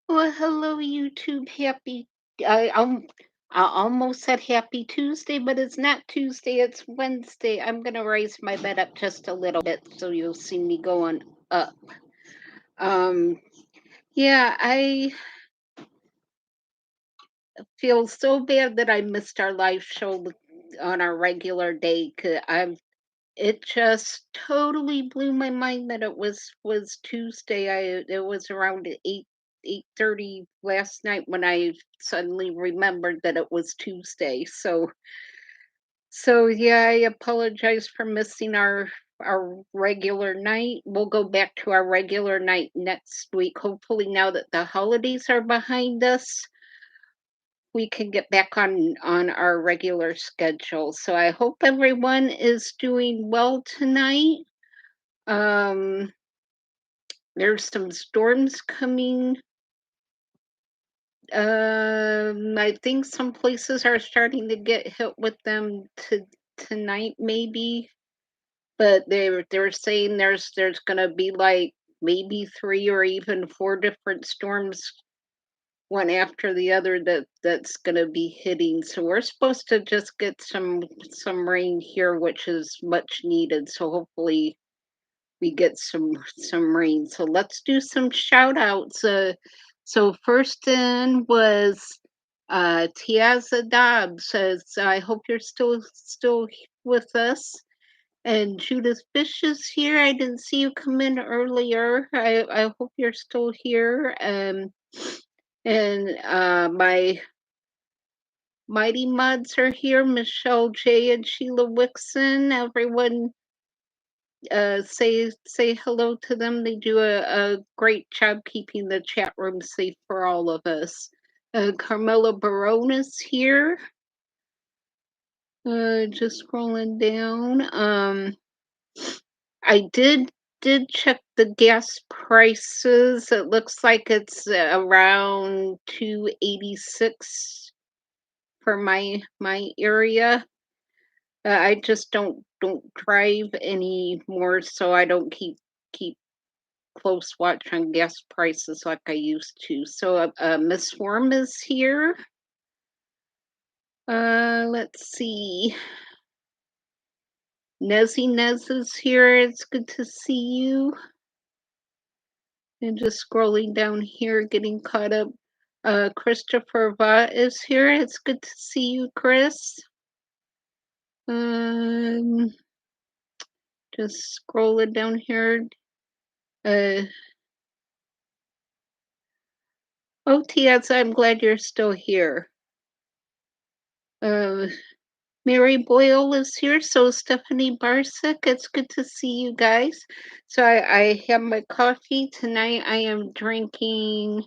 Well, hello, YouTube. I almost said happy Tuesday, but it's not Tuesday, it's Wednesday. I'm gonna raise my bed up just a little bit so you'll see me going up. Um, yeah, I feel so bad that I missed our live show on our regular day. It just totally blew my mind that it was Tuesday. It was around 8:30 last night when I suddenly remembered that it was Tuesday. So yeah, I apologize for missing our regular night. We'll go back to our regular night next week. Hopefully now that the holidays are behind us, we can get back on our regular schedule. So I hope everyone is doing well tonight. Um, there's some storms coming. I think some places are starting to get hit with them tonight, maybe. But they're saying there's gonna be like maybe three or even four different storms, one after the other that's gonna be hitting. So we're supposed to just get some rain here, which is much needed. So hopefully we get some rain. So let's do some shout outs. So first in was Tiaza Dobbs says, I hope you're still with us. And Judith Fish is here. I didn't see you come in earlier. I hope you're still here. And my mighty muds are here. Michelle J and Sheila Wixon. Everyone say hello to them. They do a great job keeping the chat room safe for all of us. Carmela Barone is here. Just scrolling down. I did check the gas prices. It looks like it's around 286 for my area. I just don't drive anymore, so I don't keep close watch on gas prices like I used to. So Miss Worm is here. Let's see. Nezzy Nez is here. It's good to see you. And just scrolling down here, getting caught up. Christopher Vaught is here. It's good to see you, Chris. Um, just scrolling down here. Uh, OTS, I'm glad you're still here. Uh, Mary Boyle is here, so Stephanie Barsick, it's good to see you guys. So I have my coffee tonight. I am drinking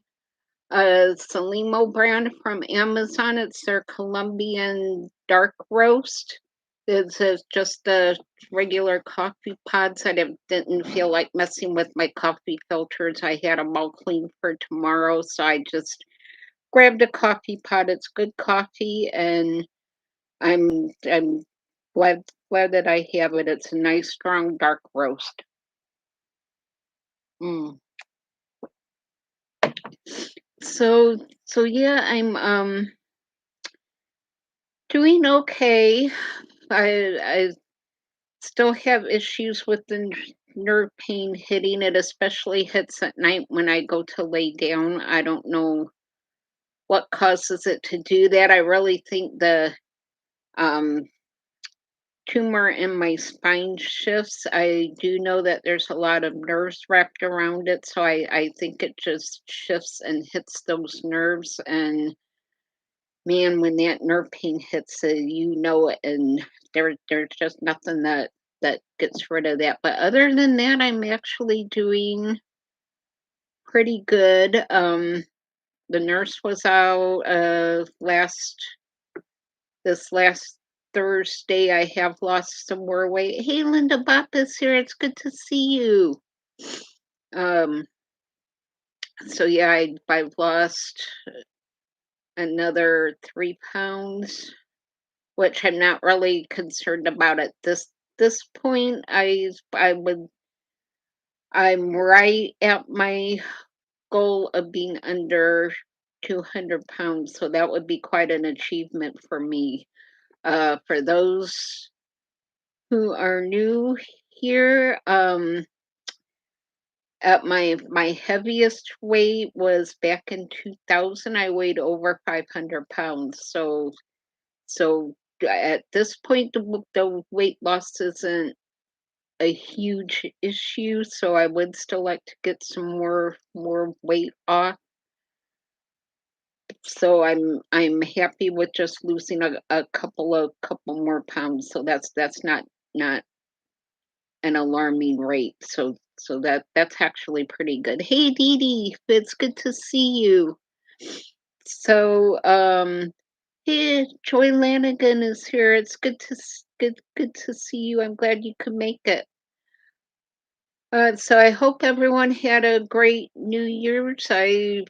a Salimo brand from Amazon. It's their Colombian dark roast. It's just the regular coffee pods. Didn't feel like messing with my coffee filters. I had them all clean for tomorrow, so I just grabbed a coffee pot. It's good coffee, and I'm glad that I have it. It's a nice, strong, dark roast. Mm. So yeah, I'm doing okay. I still have issues with the nerve pain hitting. It especially hits at night when I go to lay down. I don't know what causes it to do that. I really think the um tumor in my spine shifts. I do know that there's a lot of nerves wrapped around it, so I think it just shifts and hits those nerves. And man, when that nerve pain hits it, you know it, and there's just nothing that gets rid of that. But other than that, I'm actually doing pretty good. The nurse was out this last Thursday. I have lost some more weight. Hey, Linda Bop is here. It's good to see you. Um, so yeah, I've lost another 3 pounds, which I'm not really concerned about at this point. I'm right at my goal of being under 200 pounds, so that would be quite an achievement for me. For those who are new here, at my heaviest weight was back in 2000. I weighed over 500 pounds. So at this point, the weight loss isn't a huge issue. So I would still like to get some more weight off. So I'm happy with just losing a couple more pounds. So that's not an alarming rate. So that's actually pretty good. Hey Dee Dee, it's good to see you. So hey, Joy Lanigan is here. It's good to see you. I'm glad you could make it. So I hope everyone had a great New Year's. I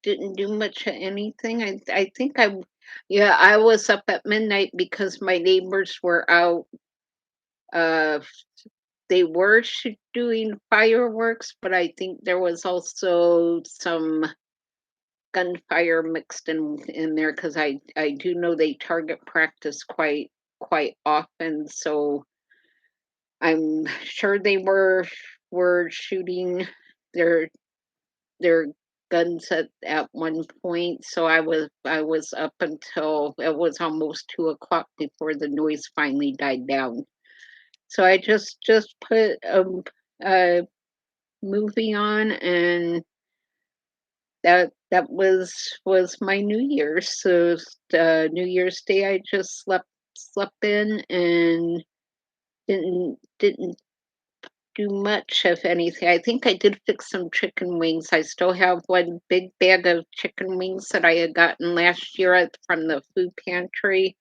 didn't do much of anything. I think yeah, I was up at midnight because my neighbors were out. Uh, they were doing fireworks, but I think there was also some gunfire mixed in there because I do know they target practice quite often. So I'm sure they were shooting their their guns at one point. So I was up until it was almost 2 o'clock before the noise finally died down. So I just put a movie on, and that was my New Year's. So New Year's Day, I just slept in and didn't do much, if anything. I think I did fix some chicken wings. I still have one big bag of chicken wings that I had gotten last year from the food pantry.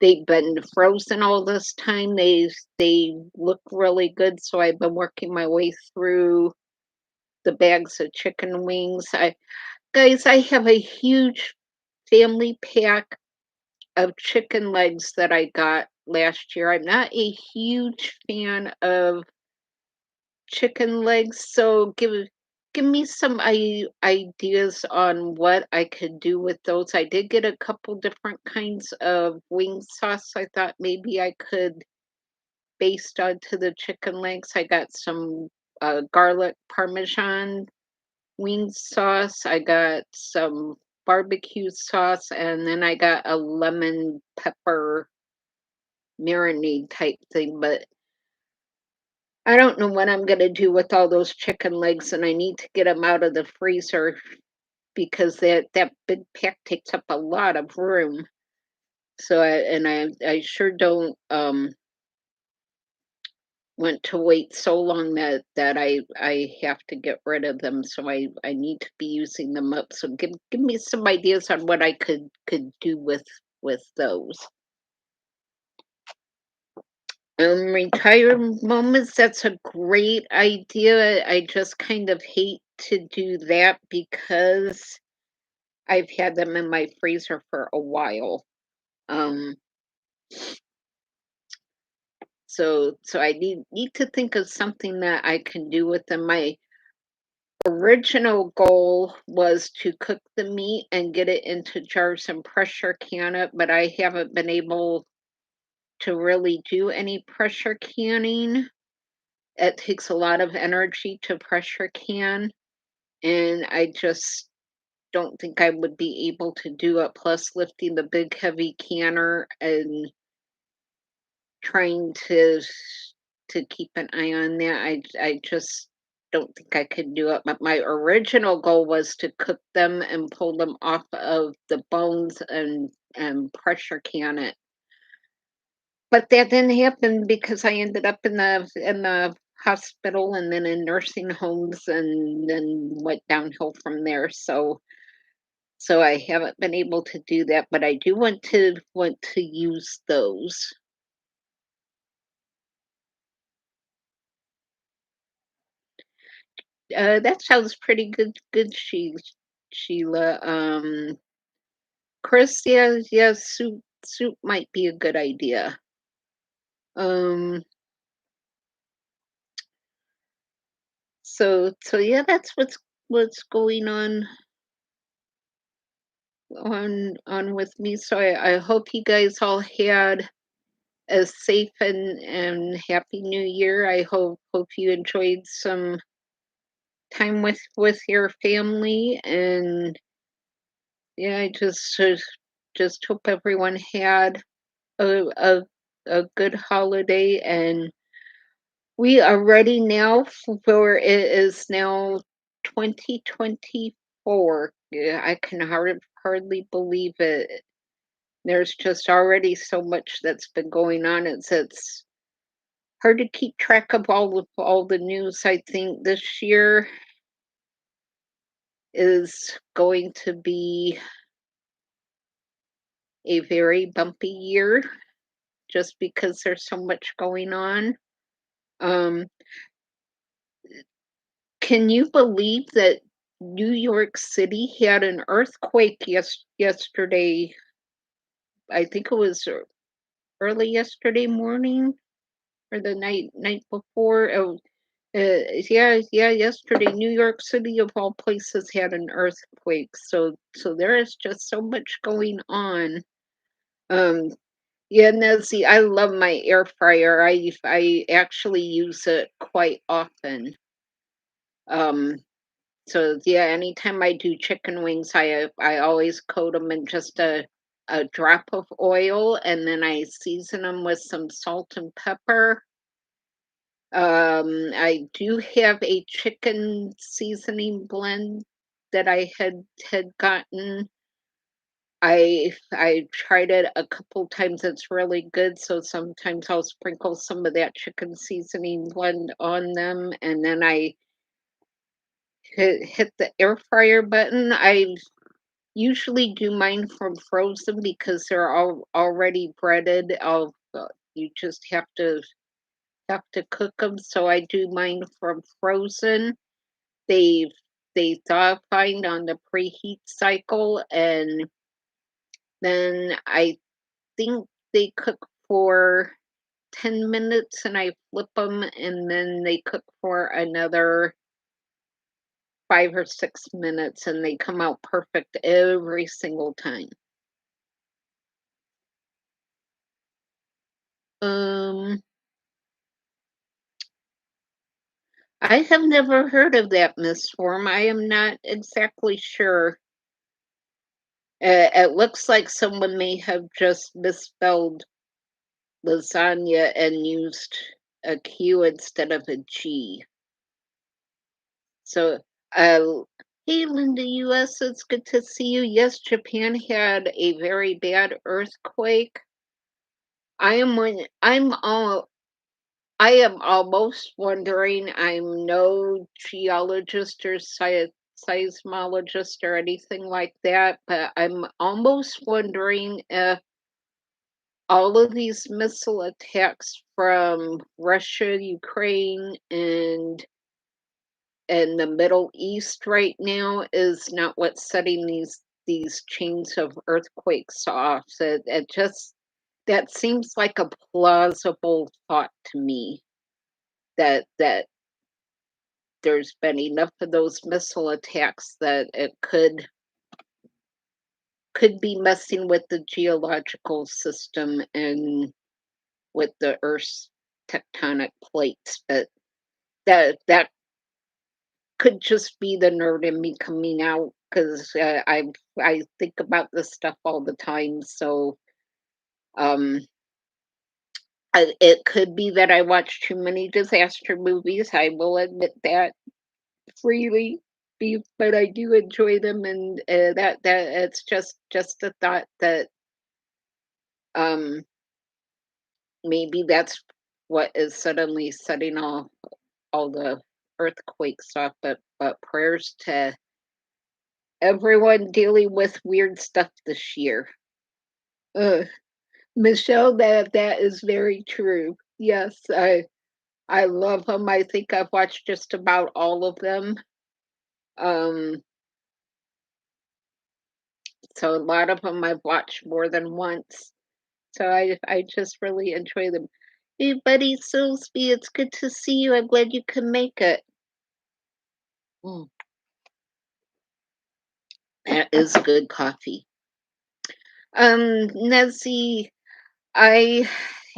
They've been frozen all this time. They look really good, so I've been working my way through the bags of chicken wings. I have a huge family pack of chicken legs that I got last year. I'm not a huge fan of chicken legs, so give me some ideas on what I could do with those. I did get a couple different kinds of wing sauce. I thought maybe I could baste onto the chicken legs. I got some garlic parmesan wing sauce. I got some barbecue sauce, and then I got a lemon pepper marinade type thing. But I don't know what I'm gonna do with all those chicken legs, and I need to get them out of the freezer because that big pack takes up a lot of room. So I sure don't want to wait so long that I have to get rid of them. So I need to be using them up. So give me some ideas on what I could do with those. Retirement moments, that's a great idea. I just kind of hate to do that because I've had them in my freezer for a while. Um, so I need to think of something that I can do with them. My original goal was to cook the meat and get it into jars and pressure can it, but I haven't been able to really do any pressure canning. It takes a lot of energy to pressure can, and I just don't think I would be able to do it. Plus, lifting the big heavy canner and trying to keep an eye on that, I just don't think I could do it. But my original goal was to cook them and pull them off of the bones and pressure can it. But that didn't happen because I ended up in the hospital and then in nursing homes and then went downhill from there. So I haven't been able to do that, but I do want to use those. That sounds pretty good, Sheila. Chris, yeah, soup might be a good idea. Um, so yeah, that's what's what's going on with me. So I hope you guys all had a safe and happy new year. I hope you enjoyed some time with your family, and yeah, I just hope everyone had a a good holiday, and we are ready now for it is now 2024. Yeah, I can hardly believe it. There's just already so much that's been going on. It's hard to keep track of all the news. I think this year is going to be a very bumpy year just because there's so much going on. Um, can you believe that New York City had an earthquake yesterday? I think it was early yesterday morning or the night before. Oh, yeah, yesterday, New York City of all places had an earthquake. So there is just so much going on. Um, yeah, no, see, I love my air fryer. I actually use it quite often. Um, so yeah, anytime I do chicken wings, I always coat them in just a drop of oil, and then I season them with some salt and pepper. I do have a chicken seasoning blend that I had gotten. I tried it a couple times. It's really good. So sometimes I'll sprinkle some of that chicken seasoning blend on them, and then I hit the air fryer button. I usually do mine from frozen because they're all already breaded. You just have to cook them. So I do mine from frozen. They they thaw fine on the preheat cycle, and then I think they cook for 10 minutes, and I flip them, and then they cook for another 5 or 6 minutes, and they come out perfect every single time. Um, I have never heard of that misform. I am not exactly sure. It looks like someone may have just misspelled lasagna and used a Q instead of a G. So, uh, hey, Linda, US, it's good to see you. Yes, Japan had a very bad earthquake. I'm all I am almost wondering. I'm no geologist or seismologist or anything like that, but I'm almost wondering if all of these missile attacks from Russia, Ukraine, and the Middle East right now is not what's setting these chains of earthquakes off. It just that seems like a plausible thought to me that there's been enough of those missile attacks that it could be messing with the geological system and with the Earth's tectonic plates. But that could just be the nerd in me coming out because I think about this stuff all the time. So um, it could be that I watch too many disaster movies. I will admit that freely. But I do enjoy them, and that it's just a thought that um, maybe that's what is suddenly setting all the earthquakes off. But prayers to everyone dealing with weird stuff this year. Uh, Michelle, that is very true. Yes, I love them. I think I've watched just about all of them. Um, so a lot of them I've watched more than once. So I just really enjoy them. Hey, buddy, Silsby, it's good to see you. I'm glad you could make it. Mm. That is good coffee. Nezzy, I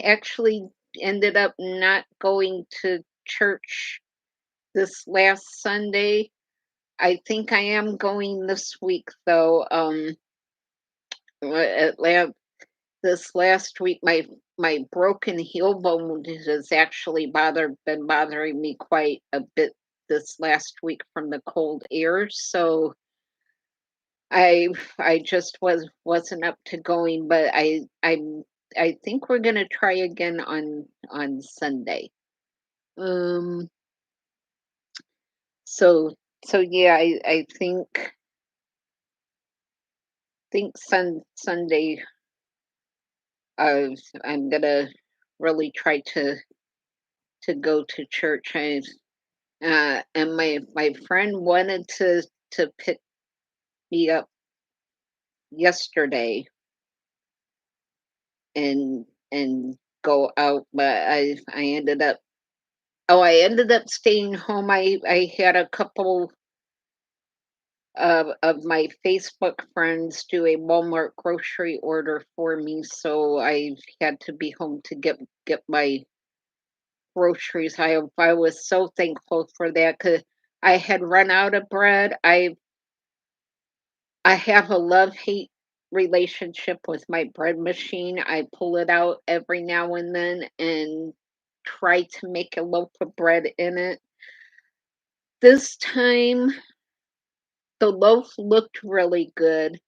actually ended up not going to church this last Sunday. I think I am going this week though. At this last week, my broken heel bone has actually been bothering me quite a bit this last week from the cold air. So I I just wasn't up to going, but I think we're gonna try again on Sunday. Um, so so yeah, I think Sunday I'm gonna really try to go to church. And my friend wanted to pick me up yesterday and go out, but I ended up staying home. I had a couple of my Facebook friends do a Walmart grocery order for me, so I had to be home to get my groceries. I was so thankful for that because I had run out of bread. I have a love-hate relationship with my bread machine. I pull it out every now and then and try to make a loaf of bread in it. This time, the loaf looked really good,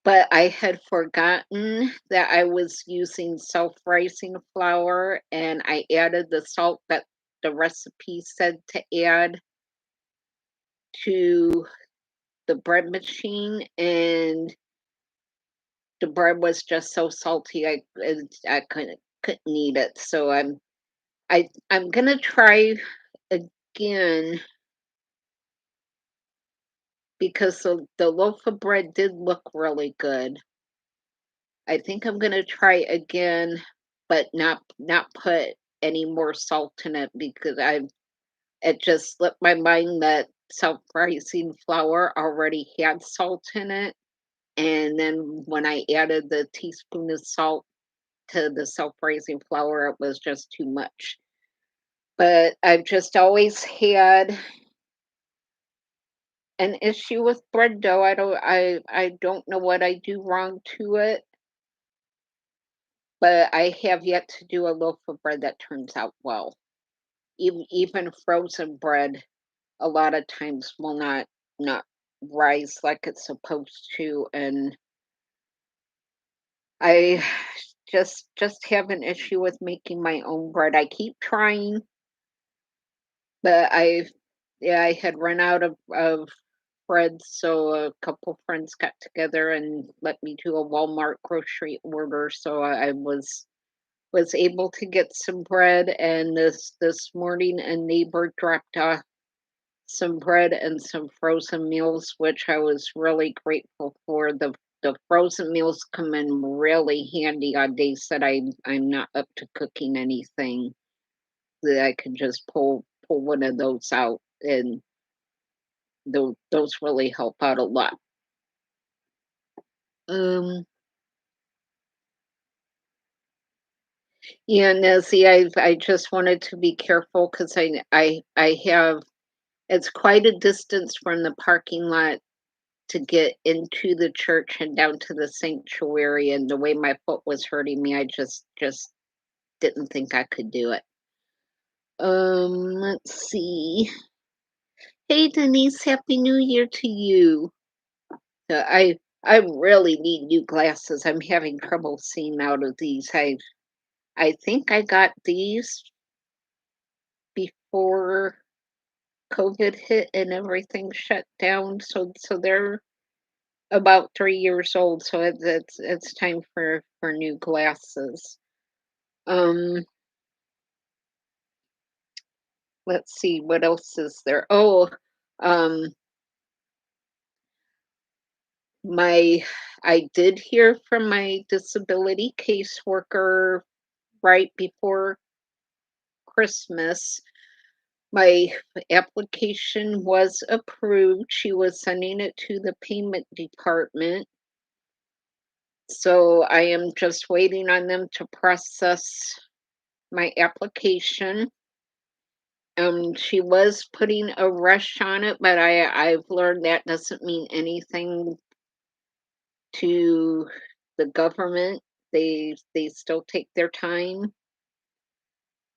but I had forgotten that I was using self-rising flour, and I added the salt that the recipe said to add to the bread machine, and the bread was just so salty, I couldn't eat it. So I'm gonna try again because the loaf of bread did look really good. I think I'm gonna try again, but not put any more salt in it because it just slipped my mind that self-rising flour already had salt in it. And then when I added the teaspoon of salt to the self-raising flour, it was just too much. But I've just always had an issue with bread dough. I don't know what I do wrong to it, but I have yet to do a loaf of bread that turns out well. Even frozen bread a lot of times will not rise like it's supposed to, and I just have an issue with making my own bread. I keep trying, but I had run out of bread, so a couple friends got together and let me do a Walmart grocery order. So I was able to get some bread, and this morning a neighbor dropped off some bread and some frozen meals, which I was really grateful for. The frozen meals come in really handy on days that I'm not up to cooking anything. That I can just pull one of those out, and those really help out a lot. Um, yeah, no, see, I just wanted to be careful because I have it's quite a distance from the parking lot to get into the church and down to the sanctuary, and the way my foot was hurting me, I just didn't think I could do it. Let's see. Hey Denise, Happy New Year to you. I really need new glasses. I'm having trouble seeing out of these. I think I got these before COVID hit and everything shut down. So they're about 3 years old. So it's time for new glasses. Um, let's see what else is there. Oh, um, my I did hear from my disability caseworker right before Christmas. My application was approved. She was sending it to the payment department. So I am just waiting on them to process my application. She was putting a rush on it, but I've learned that doesn't mean anything to the government. They still take their time.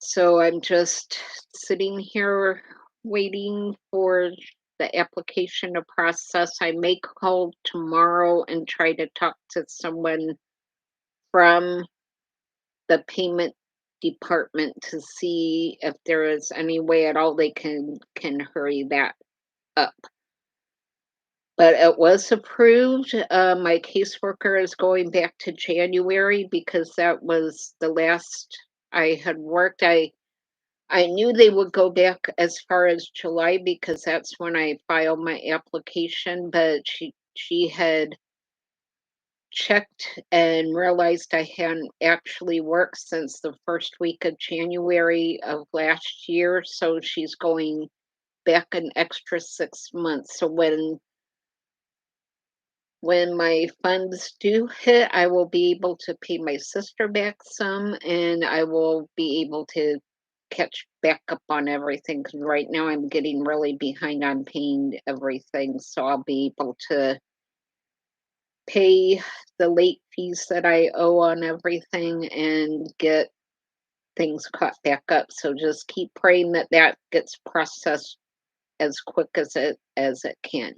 So I'm just sitting here waiting for the application to process. I may call tomorrow and try to talk to someone from the payment department to see if there is any way at all they can hurry that up. But it was approved. My caseworker is going back to January because that was the last I had worked. I knew they would go back as far as July because that's when I filed my application, but she had checked and realized I hadn't actually worked since the first week of January of last year, so she's going back an extra 6 months. So when my funds do hit, I will be able to pay my sister back some, and I will be able to catch back up on everything. Because right now I'm getting really behind on paying everything, so I'll be able to pay the late fees that I owe on everything and get things caught back up. So just keep praying that that gets processed as quick as it can.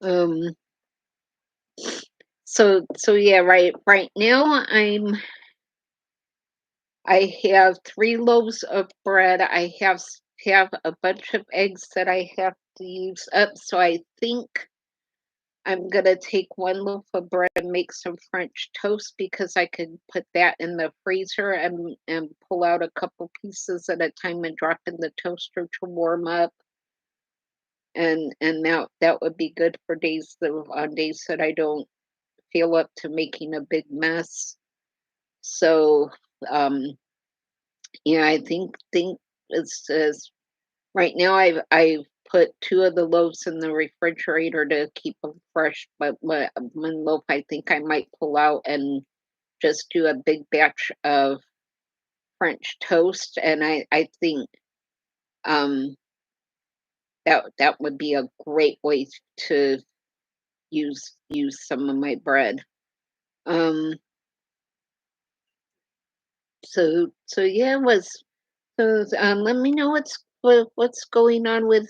Um, so yeah, right now I have 3 loaves of bread. I have a bunch of eggs that I have to use up, so I think I'm gonna take 1 loaf of bread and make some French toast because I could put that in the freezer and pull out a couple pieces at a time and drop in the toaster to warm up, and that would be good for days that I don't feel up to making a big mess. So, um, yeah, I think it's right now I've put 2 of the loaves in the refrigerator to keep them fresh, but 1 loaf I think I might pull out and just do a big batch of French toast, and I think, um, that would be a great way to use some of my bread. Um, so yeah, let me know what's going on with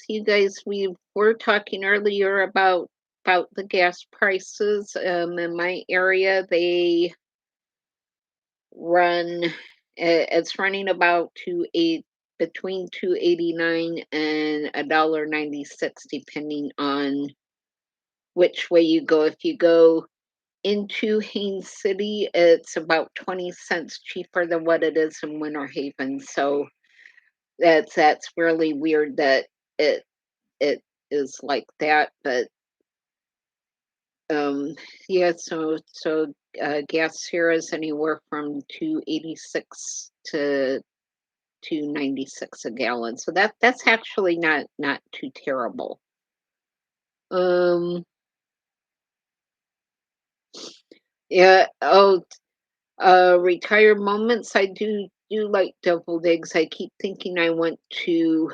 you guys. We were talking earlier about the gas prices. In my area, they run. It's running about 2 8 between 2.89 and a dollar 96, depending on which way you go. If you go into Haines City, it's about 20 cents cheaper than what it is in Winter Haven. So that's really weird that it it is like that, but, um, yeah, gas here is anywhere from 2.86 to 2.96 a gallon, so that's actually not too terrible. Um, yeah, retire moments, I do like deviled eggs. I keep thinking I want to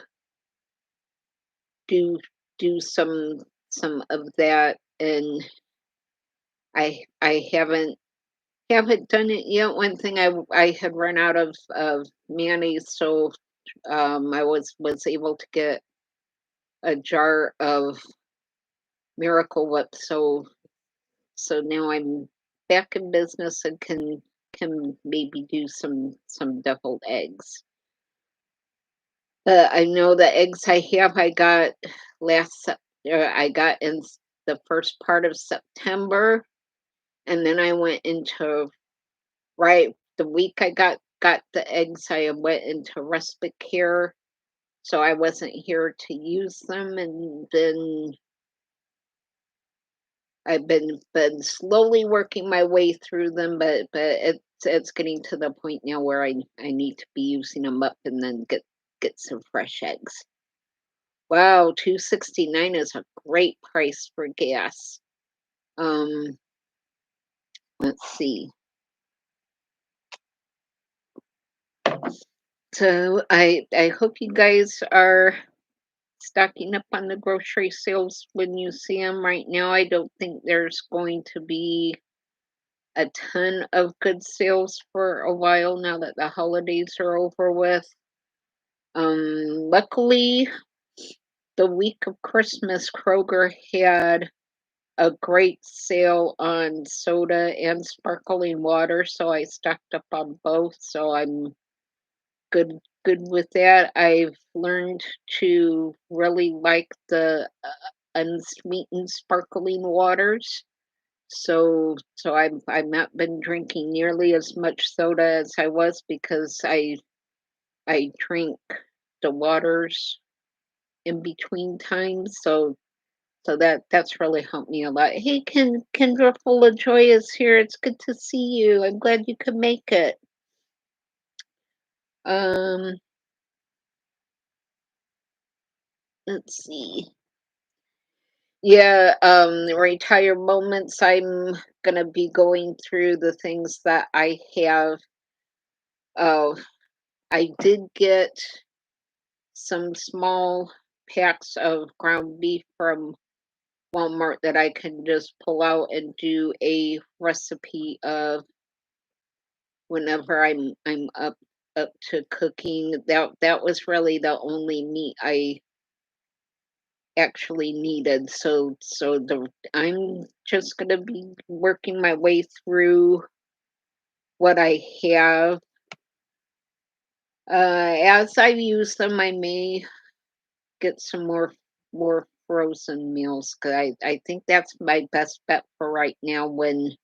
do do some of that, and I haven't done it yet. One thing I had run out of mayonnaise, so I was able to get a jar of Miracle Whip. So now I'm back in business and can maybe do some deviled eggs. I know the eggs I got I got in the first part of September, and then I went into right the week I got the eggs, I went into respite care, so I wasn't here to use them, and then I've been slowly working my way through them, but it's getting to the point now where I need to be using them up and then get get some fresh eggs. Wow, 2.69 is a great price for gas. Um, let's see. So I hope you guys are stocking up on the grocery sales when you see them. Right now, I don't think there's going to be a ton of good sales for a while now that the holidays are over with. Luckily, the week of Christmas, Kroger had a great sale on soda and sparkling water, so I stocked up on both. So I'm good with that. I've learned to really like the unsweetened sparkling waters. So I've not been drinking nearly as much soda as I was because I drink the waters in between times. So that's really helped me a lot. Hey, Kendra Full of Joy is here. It's good to see you. I'm glad you could make it. Um, let's see. Yeah, retire moments. I'm gonna be going through the things that I have. Uh, I did get some small packs of ground beef from Walmart that I can just pull out and do a recipe of whenever I'm up to cooking. That was really the only meat I actually needed. So I'm just gonna be working my way through what I have. As I use them, I may get some more frozen meals because I think that's my best bet for right now when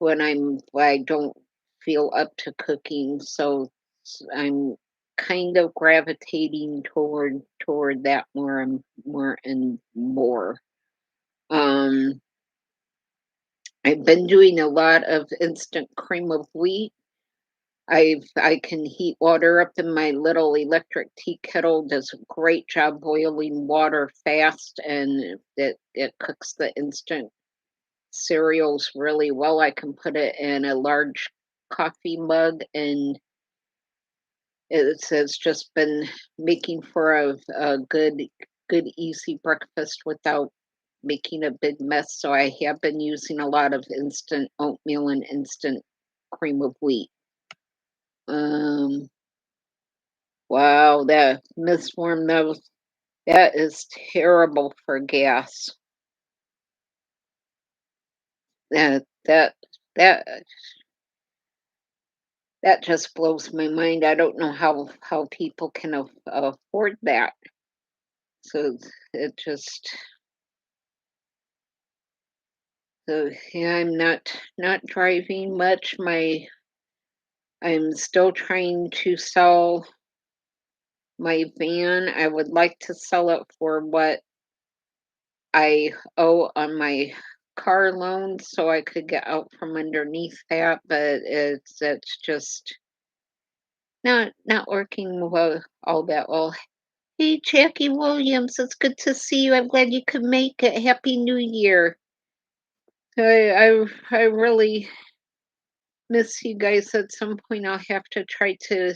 I don't feel up to cooking. I'm kind of gravitating toward that more and more. Um, I've been doing a lot of instant cream of wheat. I can heat water up in my little electric tea kettle. Does a great job boiling water fast, and it cooks the instant cereals really well. I can put it in a large coffee mug, and it's just been making for a good easy breakfast without making a big mess. So I have been using a lot of instant oatmeal and instant cream of wheat. Um, wow, that misform that is terrible for gas. That that that that just blows my mind. I don't know how people can afford that. So it just so yeah, I'm not driving much. I'm still trying to sell my van. I would like to sell it for what I owe on my car loan so I could get out from underneath that, but it's just not working well all that well. Hey, Jackie Williams, it's good to see you. I'm glad you could make it. Happy New Year. I really miss you guys. At some point, I'll have to try to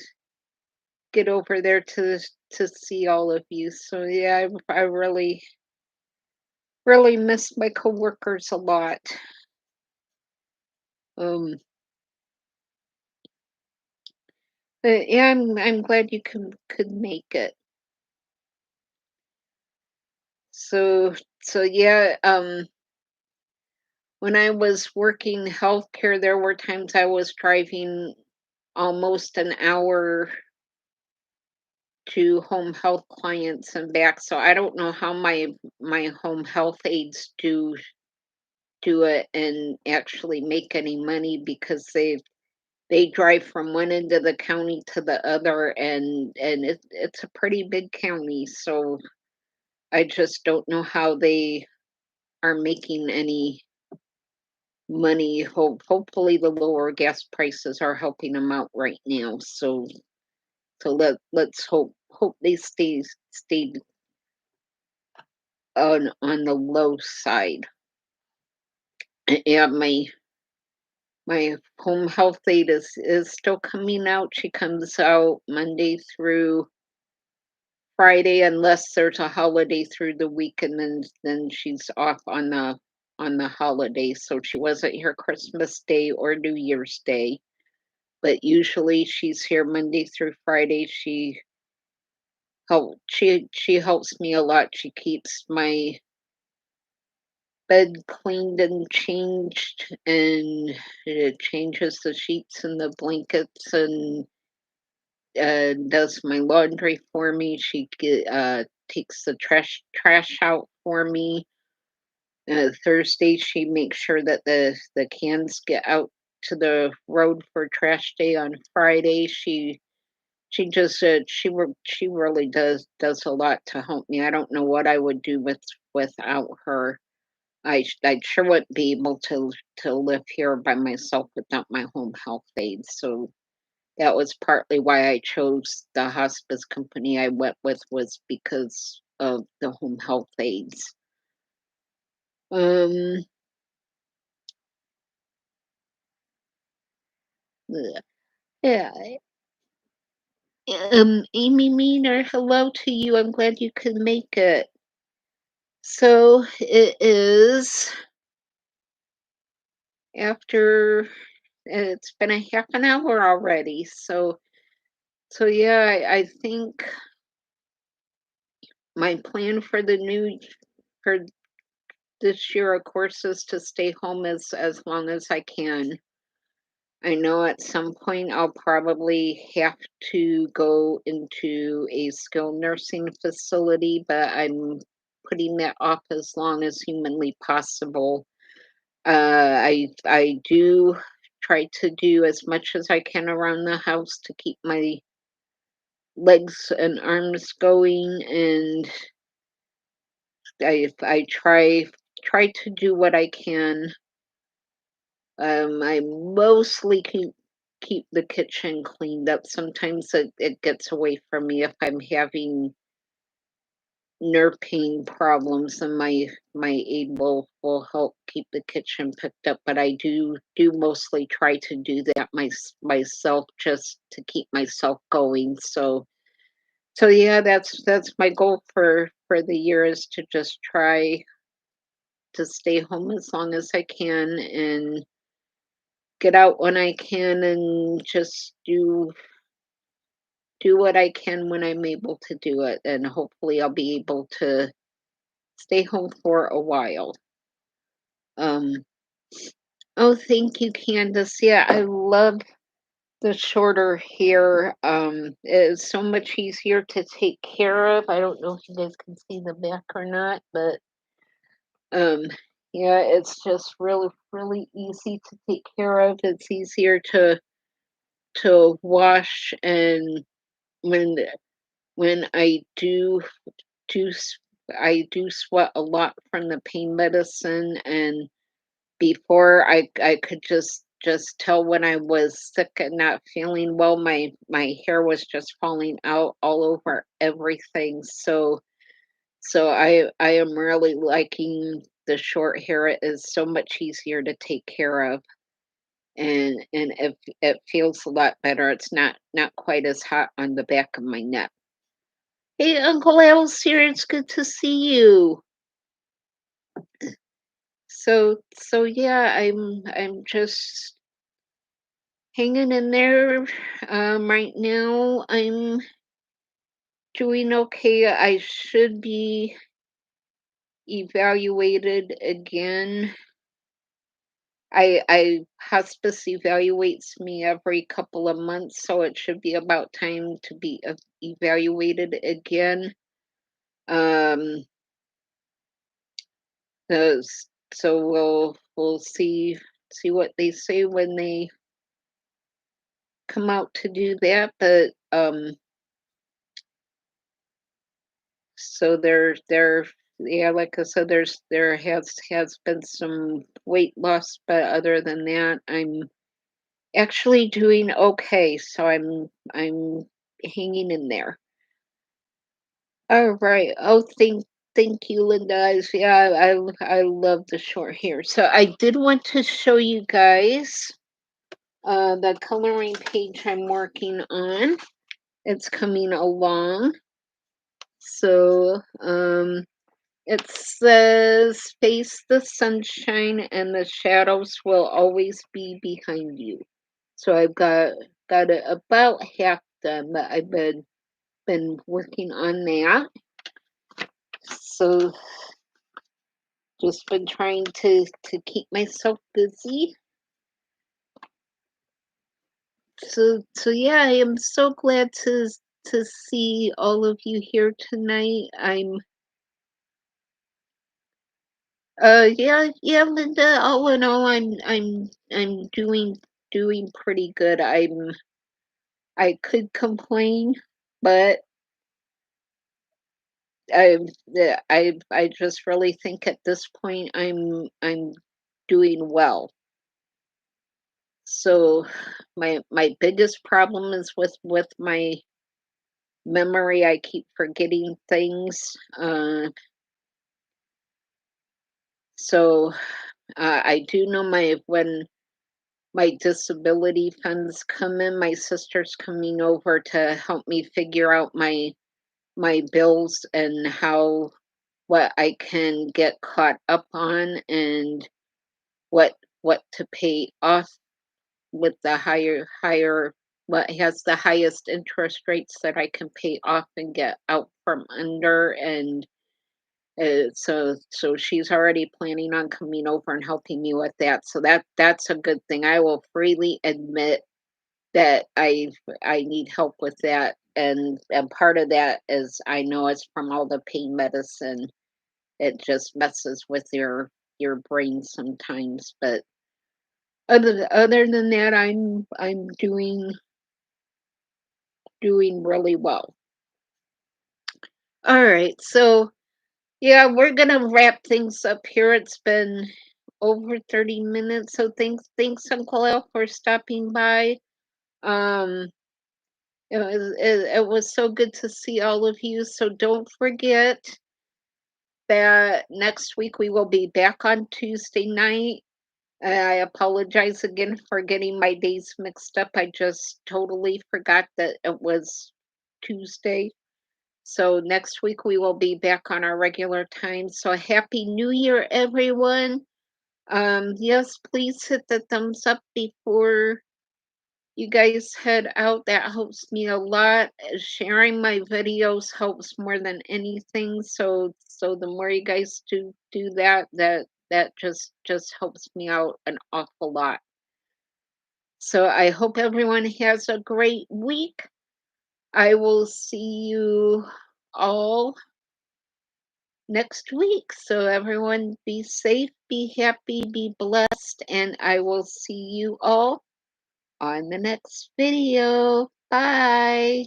get over there to see all of you. So yeah, I really miss my coworkers a lot. Um, but yeah, I'm glad you could make it. So yeah, when I was working healthcare, there were times I was driving almost an hour to home health clients and back. So I don't know how my home health aides do it and actually make any money because they drive from one end of the county to the other, and it's a pretty big county. So I just don't know how they are making any money. Hopefully the lower gas prices are helping them out right now. So let's hope they stay on the low side. Yeah, my home health aide is still coming out. She comes out Monday through Friday unless there's a holiday through the week, and then she's off on the holiday. So she wasn't here Christmas Day or New Year's Day, but usually she's here Monday through Friday. She helps me a lot. She keeps my bed cleaned and changed, and it changes the sheets and the blankets, and does my laundry for me. Takes the trash out for me. Thursday, she makes sure that the cans get out to the road for trash day. On Friday, she just she really does a lot to help me. I don't know what I would do without her. I sure wouldn't be able to live here by myself without my home health aide. So that was partly why I chose the hospice company I went with, was because of the home health aides. Um, ugh, yeah. Amy Meaner, hello to you. I'm glad you could make it. So it is after it's been a half an hour already. So yeah, I think my plan for the new for this year, of course, is to stay home as long as I can. I know at some point I'll probably have to go into a skilled nursing facility, but I'm putting that off as long as humanly possible. I do try to do as much as I can around the house to keep my legs and arms going, and I try to do what I can. I mostly keep the kitchen cleaned up. Sometimes it gets away from me if I'm having nerve pain problems, and my aide will help keep the kitchen picked up. But I do mostly try to do that myself, just to keep myself going. So yeah, that's my goal for the year, is to just try to stay home as long as I can, and get out when I can, and just do what I can when I'm able to do it, and hopefully I'll be able to stay home for a while. Um, oh, thank you, Candace. Yeah, I love the shorter hair. It's so much easier to take care of. I don't know if you guys can see the back or not, but um, yeah, it's just really easy to take care of. It's easier to wash, and when when do s- I do sweat a lot from the pain medicine, and before I could just tell when I was sick and not feeling well. My hair was just falling out all over everything. So I am really liking the short hair. It is so much easier to take care of, and it feels a lot better. It's not quite as hot on the back of my neck. Hey, Uncle Al's here. It's good to see you. So yeah, I'm just hanging in there. Right now I'm doing okay. I should be evaluated again. I hospice evaluates me every couple of months, so it should be about time to be evaluated again. Um, so we'll see what they say when they come out to do that. But so there yeah, like I said, there has been some weight loss, but other than that, I'm actually doing okay. So I'm hanging in there. All right. Oh, thank you, Linda. Yeah, I love the short hair. So I did want to show you guys the coloring page I'm working on. It's coming along. So it says face the sunshine and the shadows will always be behind you. So I've got it about half done, but I've been working on that. So just been trying to keep myself busy. So yeah, I am so glad to see all of you here tonight. Yeah, Linda, all in all, I'm doing pretty good. I could complain, but I just really think at this point I'm doing well. So my biggest problem is with my memory. I keep forgetting things. So I do know my when my disability funds come in, my sister's coming over to help me figure out my bills and how what I can get caught up on and what to pay off with the higher what has the highest interest rates that I can pay off and get out from under. And so she's already planning on coming over and helping me with that. So that's a good thing. I will freely admit that I need help with that. And part of that is I know it's from all the pain medicine. It just messes with your brain sometimes. But other than that, I'm doing really well. All right, so yeah, we're gonna wrap things up here. It's been over 30 minutes, so thanks Uncle Al for stopping by. Um, it was so good to see all of you. So don't forget that next week we will be back on Tuesday night. I apologize again for getting my days mixed up. I just totally forgot that it was Tuesday. So next week we will be back on our regular time. So happy New Year, everyone. Yes, please hit the thumbs up before you guys head out. That helps me a lot. Sharing my videos helps more than anything. So the more you guys do that, that just helps me out an awful lot. So I hope everyone has a great week. I will see you all next week. So everyone be safe, be happy, be blessed, and I will see you all on the next video. Bye.